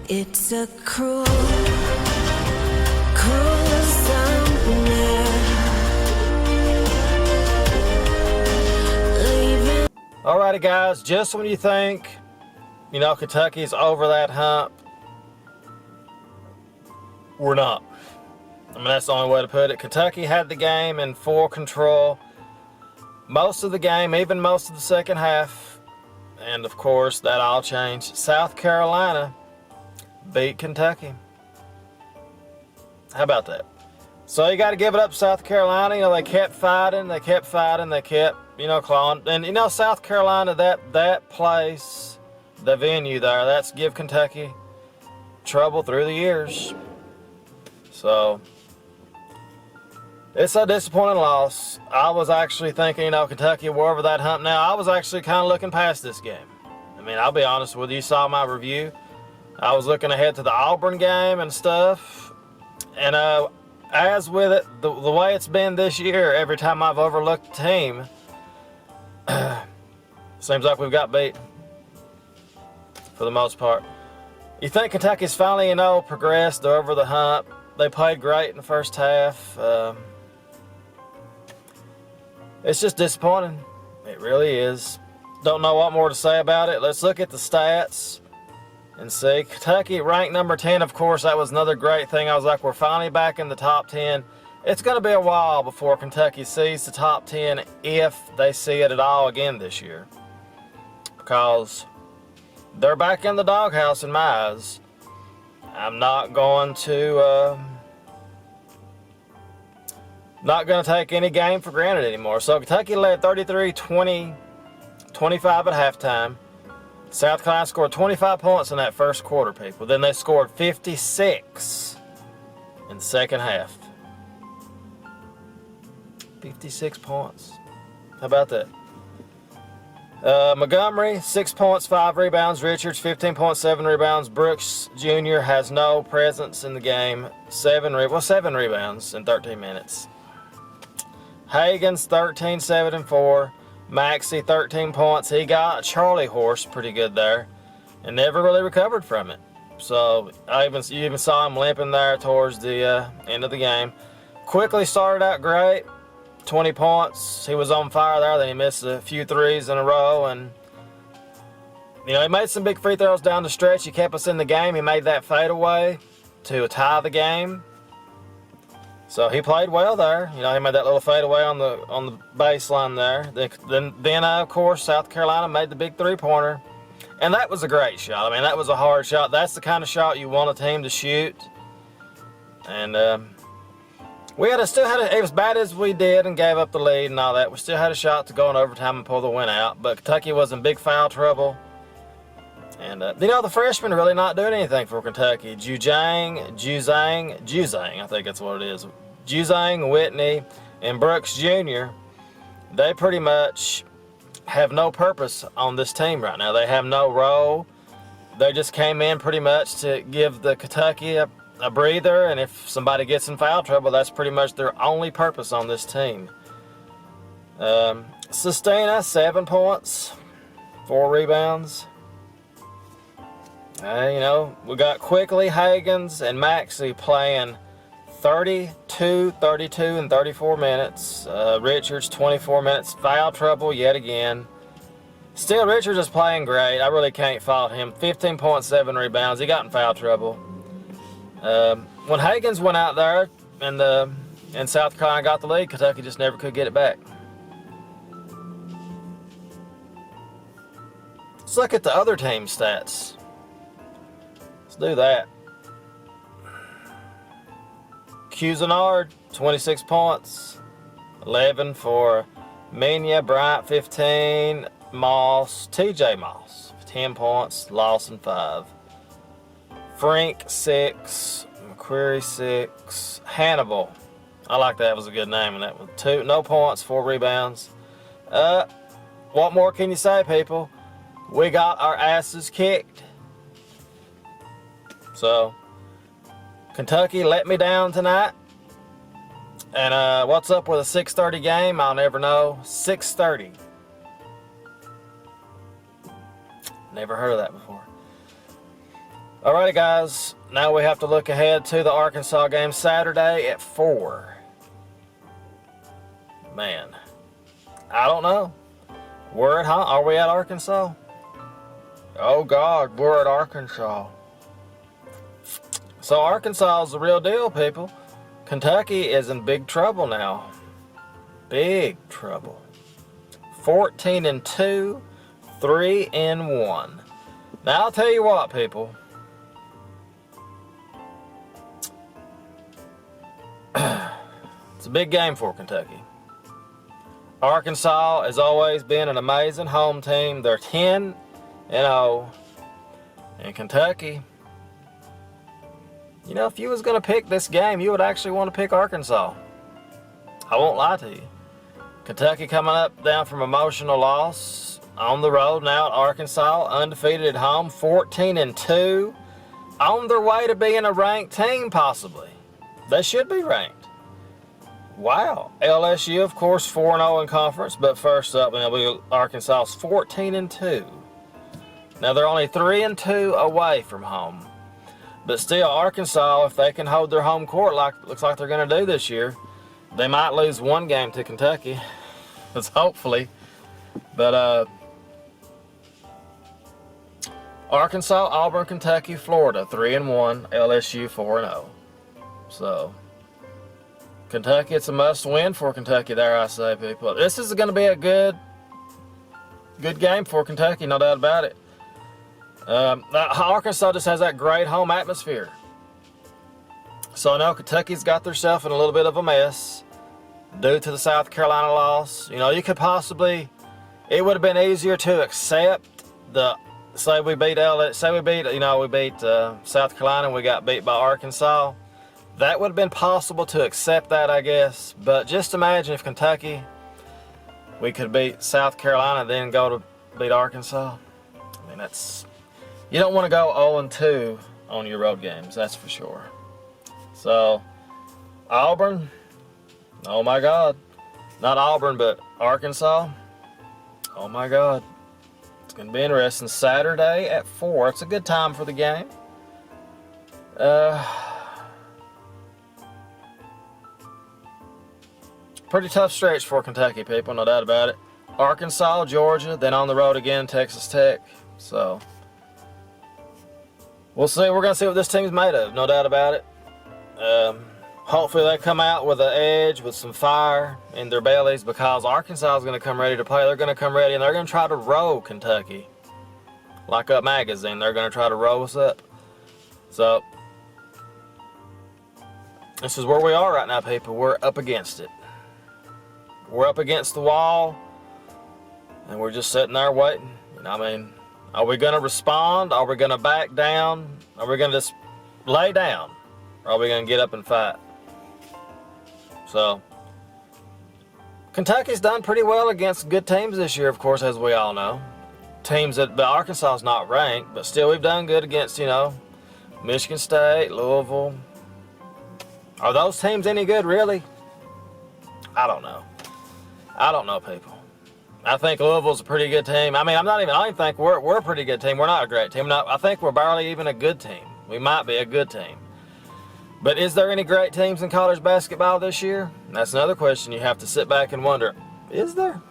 It's a cruel, cruel summer. Leaving. Alrighty guys, just when you think, you know, Kentucky's over that hump, we're not. I mean, that's the only way to put it. Kentucky had the game in full control most of the game, even most of the second half. And of course, that all changed. South Carolina beat Kentucky. How about that? So you got to give it up to South Carolina. You know, they kept fighting, they kept, you know, clawing. And you know, South Carolina, that place, the venue there, that's give Kentucky trouble through the years. So it's a disappointing loss. I was actually thinking, you know, Kentucky were over that hump. Now, I was actually kind of looking past this game. I mean, I'll be honest with you, you saw my review. I was looking ahead to the Auburn game and stuff. And as with it, the way it's been this year, every time I've overlooked a team, seems like we've got beat for the most part. You think Kentucky's finally, you know, progressed, they're over the hump. They played great in the first half. It's just disappointing. It really is. Don't know what more to say about it. Let's look at the stats and see. Kentucky ranked number 10. Of course, that was another great thing. I was like, we're finally back in the top 10. It's going to be a while before Kentucky sees the top 10, if they see it at all again this year, because they're back in the doghouse in my eyes. I'm not going to take any game for granted anymore. So Kentucky led 33-20, 25 at halftime. South Carolina scored 25 points in that first quarter, people. Then they scored 56 in the second half. 56 points. How about that? Montgomery, 6 points, 5 rebounds. Richards, 15.7 rebounds. Brooks Jr. has no presence in the game. 7 rebounds in 13 minutes. Hagens, 13, 7, and 4. Maxey, 13 points. He got a Charlie horse pretty good there and never really recovered from it. So you even saw him limping there towards the end of the game. Quickly started out great. 20 points. He was on fire there. Then he missed a few threes in a row. And, you know, he made some big free throws down the stretch. He kept us in the game. He made that fadeaway to tie the game. So he played well there. You know, he made that little fadeaway on the baseline there. Then of course, South Carolina made the big three-pointer. And that was a great shot. I mean, that was a hard shot. That's the kind of shot you want a team to shoot. And still had as bad as we did and gave up the lead and all that, we still had a shot to go in overtime and pull the win out. But Kentucky was in big foul trouble. And, you know, the freshmen really not doing anything for Kentucky. Juzang, I think that's what it is. Juzang, Whitney, and Brooks Jr., they pretty much have no purpose on this team right now. They have no role. They just came in pretty much to give the Kentucky a breather, and if somebody gets in foul trouble, that's pretty much their only purpose on this team. Sestina, 7 points, 4 rebounds. You know, we got Quickly, Hagens, and Maxey playing 32, 32, and 34 minutes. Richards, 24 minutes. Foul trouble yet again. Still, Richards is playing great. I really can't fault him. 15.7 rebounds. He got in foul trouble. When Hagens went out there and South Carolina got the lead, Kentucky just never could get it back. Let's look at the other team stats. Let's do that. Cuisinart, 26 points. 11 for Mania. Bryant, 15. Moss, TJ Moss, 10 points. Lawson, 5. Frank, 6. McQuarrie, 6. Hannibal, I like that. It was a good name. And that was 2. No points, 4 rebounds. What more can you say, people? We got our asses kicked. So, Kentucky let me down tonight. And what's up with a 6:30 game? I'll never know. 6:30. Never heard of that before. Alrighty, guys. Now we have to look ahead to the Arkansas game Saturday at 4. Man, I don't know. We're at home. Are we at Arkansas? Oh God, we're at Arkansas. So Arkansas is the real deal, people. Kentucky is in big trouble now. Big trouble. 14-2, 3-1. Now I'll tell you what, people. It's a big game for Kentucky. Arkansas has always been an amazing home team. They're 10-0. And Kentucky, you know, if you was going to pick this game, you would actually want to pick Arkansas. I won't lie to you. Kentucky coming up down from emotional loss on the road now at Arkansas, undefeated at home, 14-2, on their way to being a ranked team possibly. They should be ranked. Wow. LSU, of course, 4-0 in conference, but first up, Arkansas's 14-2. Now they're only 3-2 away from home. But still, Arkansas, if they can hold their home court like looks like they're going to do this year, they might lose one game to Kentucky. That's hopefully. But Arkansas, Auburn, Kentucky, Florida, 3-1, LSU 4-0. So Kentucky, it's a must-win for Kentucky there, I say, people. This is going to be a good game for Kentucky, no doubt about it. Arkansas just has that great home atmosphere. So I know Kentucky's got themselves in a little bit of a mess due to the South Carolina loss. You know, you could possibly, it would have been easier to accept say we beat South Carolina and we got beat by Arkansas. That would have been possible to accept that, I guess. But just imagine if Kentucky, we could beat South Carolina, then go to beat Arkansas. I mean, you don't want to go 0-2 on your road games, that's for sure. So, Auburn, oh my God. Not Auburn, but Arkansas. Oh my God. It's going to be interesting. Saturday at 4. It's a good time for the game. Pretty tough stretch for Kentucky, people, no doubt about it. Arkansas, Georgia, then on the road again, Texas Tech. So, we'll see. We're going to see what this team's made of, no doubt about it. Hopefully they come out with an edge, with some fire in their bellies, because Arkansas is going to come ready to play. They're going to come ready, and they're going to try to roll Kentucky. Like a magazine, they're going to try to roll us up. So, this is where we are right now, people. We're up against it. We're up against the wall, and we're just sitting there waiting. I mean, are we going to respond? Are we going to back down? Are we going to just lay down? Or are we going to get up and fight? So, Kentucky's done pretty well against good teams this year, of course, as we all know. Teams that, but Arkansas is not ranked, but still we've done good against, Michigan State, Louisville. Are those teams any good, really? I don't know. I don't know, people. I think Louisville's a pretty good team. I mean, I don't even think we're a pretty good team. We're not a great team. I think we're barely even a good team. We might be a good team. But is there any great teams in college basketball this year? That's another question you have to sit back and wonder. Is there?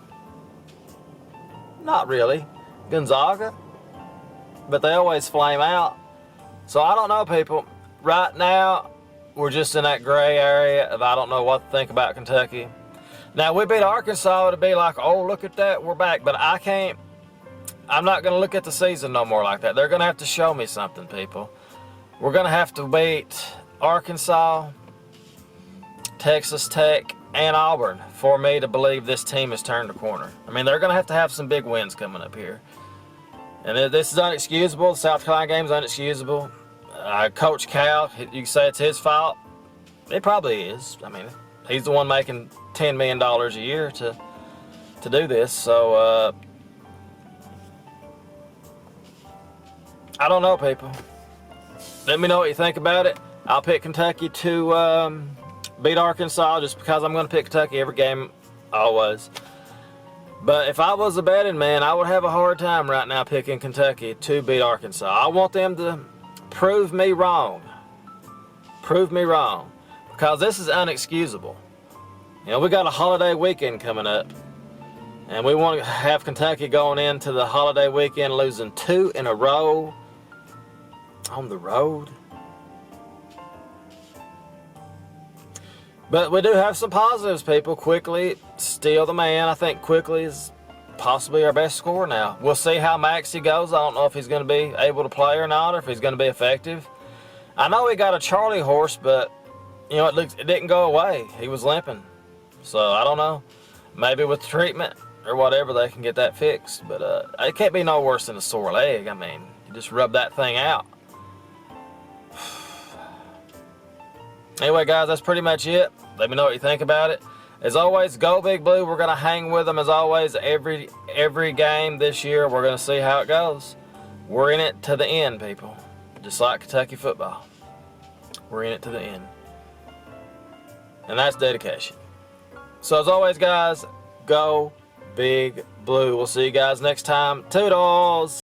Not really. Gonzaga. But they always flame out. So I don't know, people. Right now, we're just in that gray area of I don't know what to think about Kentucky. Now, we beat Arkansas to be like, oh, look at that, we're back. But I'm not going to look at the season no more like that. They're going to have to show me something, people. We're going to have to beat Arkansas, Texas Tech, and Auburn for me to believe this team has turned the corner. I mean, they're going to have some big wins coming up here. And this is unexcusable. The South Carolina game is unexcusable. Coach Cal, you can say it's his fault. It probably is. I mean, he's the one making $10 million a year to do this. So, I don't know, people. Let me know what you think about it. I'll pick Kentucky to beat Arkansas just because I'm going to pick Kentucky every game, always. But if I was a betting man, I would have a hard time right now picking Kentucky to beat Arkansas. I want them to prove me wrong. Prove me wrong. Because this is unexcusable. You know, we got a holiday weekend coming up. And we want to have Kentucky going into the holiday weekend losing 2 in a row on the road. But we do have some positives, people. Quickly, still the man. I think Quickly is possibly our best scorer now. We'll see how Maxie goes. I don't know if he's going to be able to play or not, or if he's going to be effective. I know he got a Charlie horse, but you know, it didn't go away. He was limping. So I don't know. Maybe with treatment or whatever they can get that fixed. But it can't be no worse than a sore leg. I mean, you just rub that thing out. Anyway, guys, that's pretty much it. Let me know what you think about it. As always, go Big Blue. We're going to hang with them as always every game this year. We're going to see how it goes. We're in it to the end, people. Just like Kentucky football. We're in it to the end. And that's dedication. So as always, guys, go Big Blue. We'll see you guys next time. Toodles!